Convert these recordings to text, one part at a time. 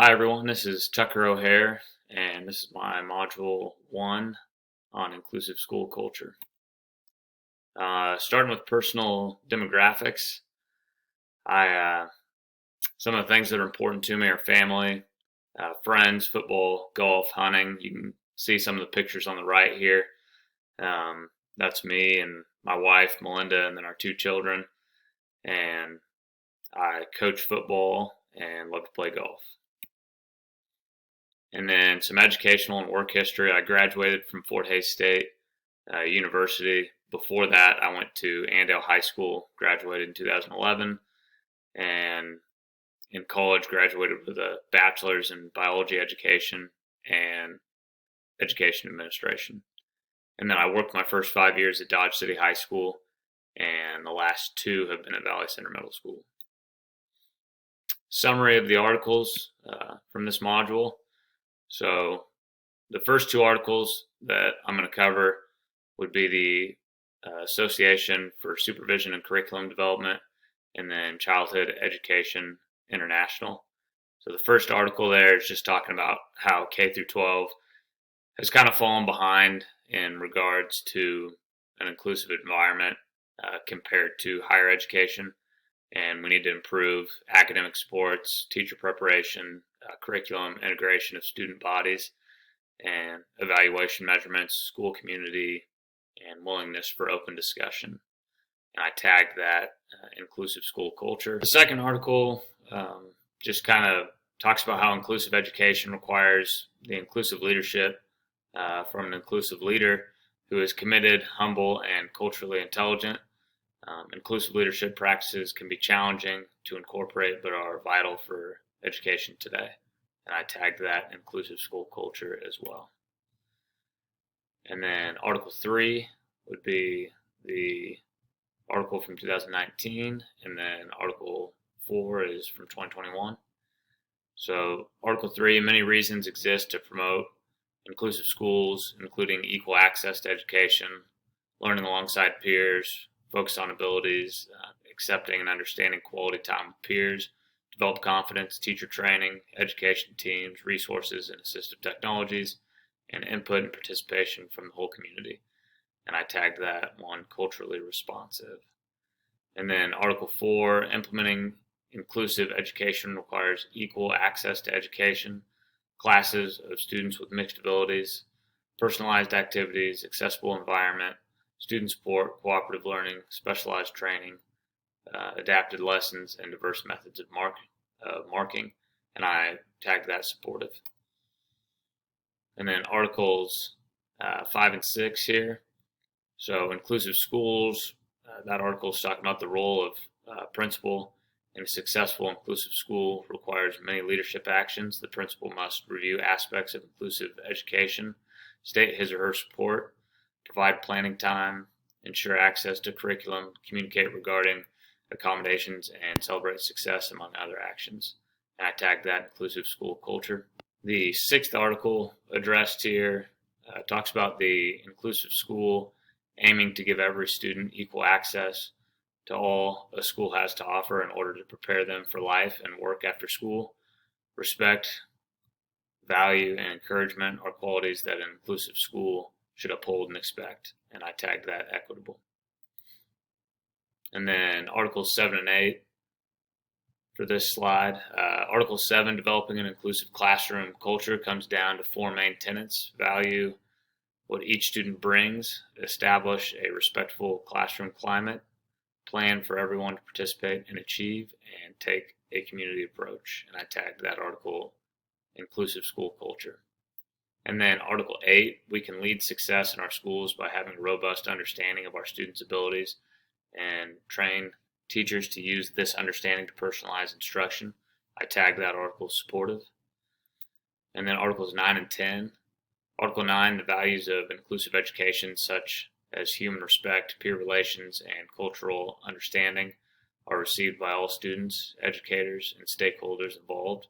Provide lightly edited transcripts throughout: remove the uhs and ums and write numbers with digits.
Hi everyone, this is Tucker O'Hare, and this is my Module 1 on inclusive school culture. Starting with personal demographics, some of the things that are important to me are family, friends, football, golf, hunting. You can see some of the pictures on the right here. That's me and my wife, Melinda, and then our two children. And I coach football and love to play golf. And then some educational and work history. I graduated from Fort Hays State University. Before that, I went to Andale High School, graduated in 2011, and in college graduated with a bachelor's in biology education and education administration. And then I worked my first 5 years at Dodge City High School, and the last two have been at Valley Center Middle School. Summary of the articles from this module. So the first two articles that I'm going to cover would be the Association for Supervision and Curriculum Development, and then Childhood Education International. So the first article there is just talking about how K through 12 has kind of fallen behind in regards to an inclusive environment compared to higher education, and we need to improve academic supports, teacher preparation, curriculum integration of student bodies, and evaluation measurements, school community, and willingness for open discussion. And I tagged that inclusive school culture. The second article just kind of talks about how inclusive education requires the inclusive leadership from an inclusive leader who is committed, humble, and culturally intelligent. Inclusive leadership practices can be challenging to incorporate, but are vital for education today. And I tagged that inclusive school culture as well. And then Article 3 would be the article from 2019, and then Article 4 is from 2021. So Article 3, many reasons exist to promote inclusive schools, including equal access to education, learning alongside peers, focus on abilities, accepting and understanding quality time with peers, develop confidence, teacher training, education teams, resources and assistive technologies, and input and participation from the whole community. And I tagged that one culturally responsive. And then Article 4, implementing inclusive education requires equal access to education, classes of students with mixed abilities, personalized activities, accessible environment, student support, cooperative learning, specialized training, adapted lessons, and diverse methods of marking. And I tagged that supportive. And then Articles 5 and 6 here. So inclusive schools, that article is talking about the role of principal in a successful inclusive school requires many leadership actions. The principal must review aspects of inclusive education, state his or her support, provide planning time, ensure access to curriculum, communicate regarding accommodations, and celebrate success, among other actions. And I tagged that inclusive school culture. The sixth article addressed here talks about the inclusive school aiming to give every student equal access to all a school has to offer in order to prepare them for life and work after school. Respect, value, and encouragement are qualities that an inclusive school should uphold and expect, and I tagged that equitable. And then Articles 7 and 8 for this slide. Article 7, developing an inclusive classroom culture, comes down to four main tenets: value what each student brings, establish a respectful classroom climate, plan for everyone to participate and achieve, and take a community approach. And I tagged that article inclusive school culture. And then Article 8, we can lead success in our schools by having a robust understanding of our students' abilities and train teachers to use this understanding to personalize instruction. I tagged that article supportive. And then Articles 9 and 10. Article 9, the values of inclusive education, such as human respect, peer relations, and cultural understanding, are received by all students, educators, and stakeholders involved.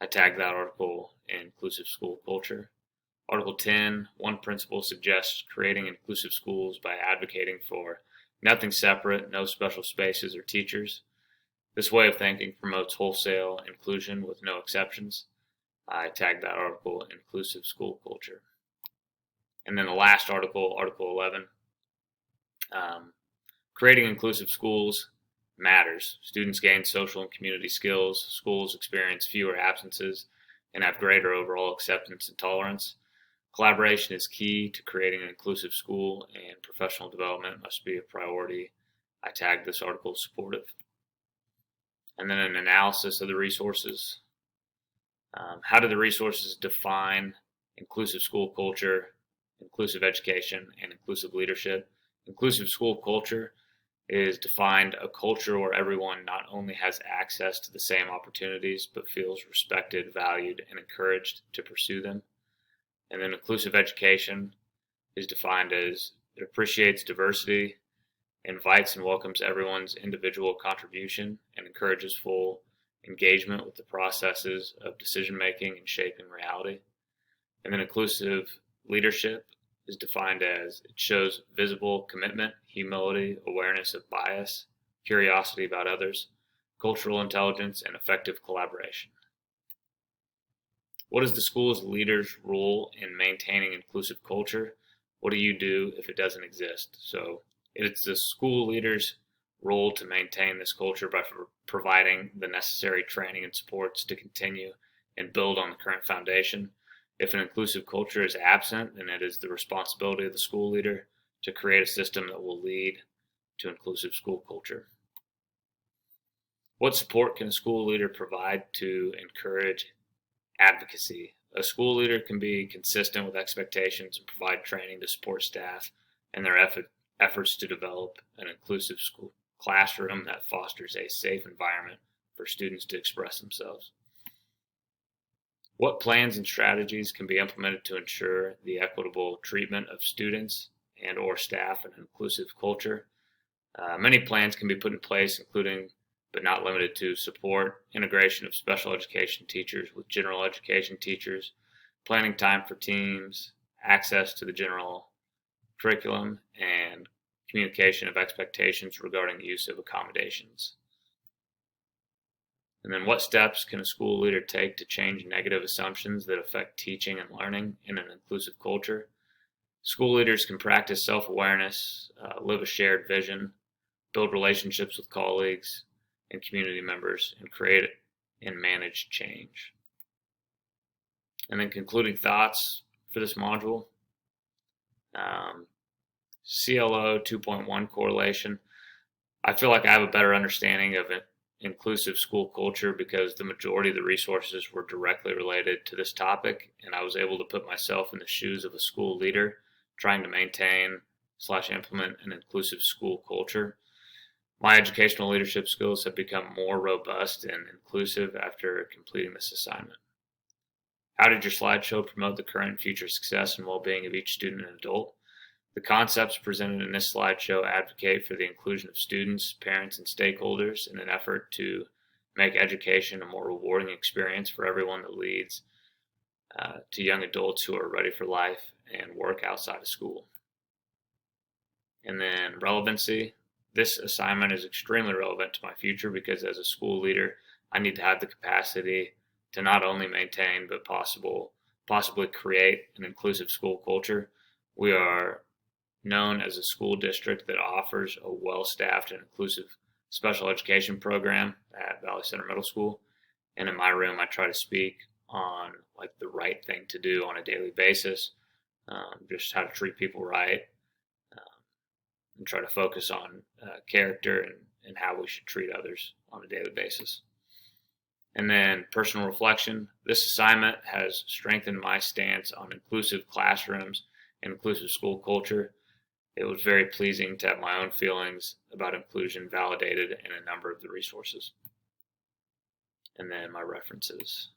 I tagged that article in inclusive school culture. Article 10, one principle suggests creating inclusive schools by advocating for nothing separate, no special spaces or teachers. This way of thinking promotes wholesale inclusion with no exceptions. I tagged that article Inclusive School Culture. And then the last article, Article 11, creating inclusive schools matters. Students gain social and community skills. Schools experience fewer absences and have greater overall acceptance and tolerance. Collaboration is key to creating an inclusive school, and professional development must be a priority. I tagged this article supportive. And then an analysis of the resources. How do the resources define inclusive school culture, inclusive education, and inclusive leadership? Inclusive school culture is defined a culture where everyone not only has access to the same opportunities, but feels respected, valued, and encouraged to pursue them. And then inclusive education is defined as it appreciates diversity, invites and welcomes everyone's individual contribution, and encourages full engagement with the processes of decision making and shaping reality. And then inclusive leadership is defined as it shows visible commitment, humility, awareness of bias, curiosity about others, cultural intelligence, and effective collaboration. What is the school's leader's role in maintaining inclusive culture? What do you do if it doesn't exist? So it's the school leader's role to maintain this culture by providing the necessary training and supports to continue and build on the current foundation. If an inclusive culture is absent, then it is the responsibility of the school leader to create a system that will lead to inclusive school culture. What support can a school leader provide to encourage advocacy? A school leader can be consistent with expectations and provide training to support staff in their efforts to develop an inclusive school classroom that fosters a safe environment for students to express themselves. What plans and strategies can be implemented to ensure the equitable treatment of students and or staff in an inclusive culture? Many plans can be put in place, including but not limited to support integration of special education teachers with general education teachers, planning time for teams, access to the general curriculum, and communication of expectations regarding the use of accommodations. And then what steps can a school leader take to change negative assumptions that affect teaching and learning in an inclusive culture? School leaders can practice self-awareness, live a shared vision, build relationships with colleagues and community members, and create and manage change. And then concluding thoughts for this module. CLO 2.1 correlation. I feel like I have a better understanding of inclusive school culture because the majority of the resources were directly related to this topic, and I was able to put myself in the shoes of a school leader trying to maintain / implement an inclusive school culture. My educational leadership skills have become more robust and inclusive after completing this assignment. How did your slideshow promote the current and future success and well-being of each student and adult? The concepts presented in this slideshow advocate for the inclusion of students, parents, and stakeholders in an effort to make education a more rewarding experience for everyone that leads to young adults who are ready for life and work outside of school. And then relevancy. This assignment is extremely relevant to my future because as a school leader, I need to have the capacity to not only maintain but possibly create an inclusive school culture. We are known as a school district that offers a well-staffed and inclusive special education program at Valley Center Middle School. And in my room, I try to speak on like the right thing to do on a daily basis, just how to treat people right, and try to focus on character and how we should treat others on a daily basis. And then personal reflection. This assignment has strengthened my stance on inclusive classrooms and inclusive school culture. It was very pleasing to have my own feelings about inclusion validated in a number of the resources. And then my references.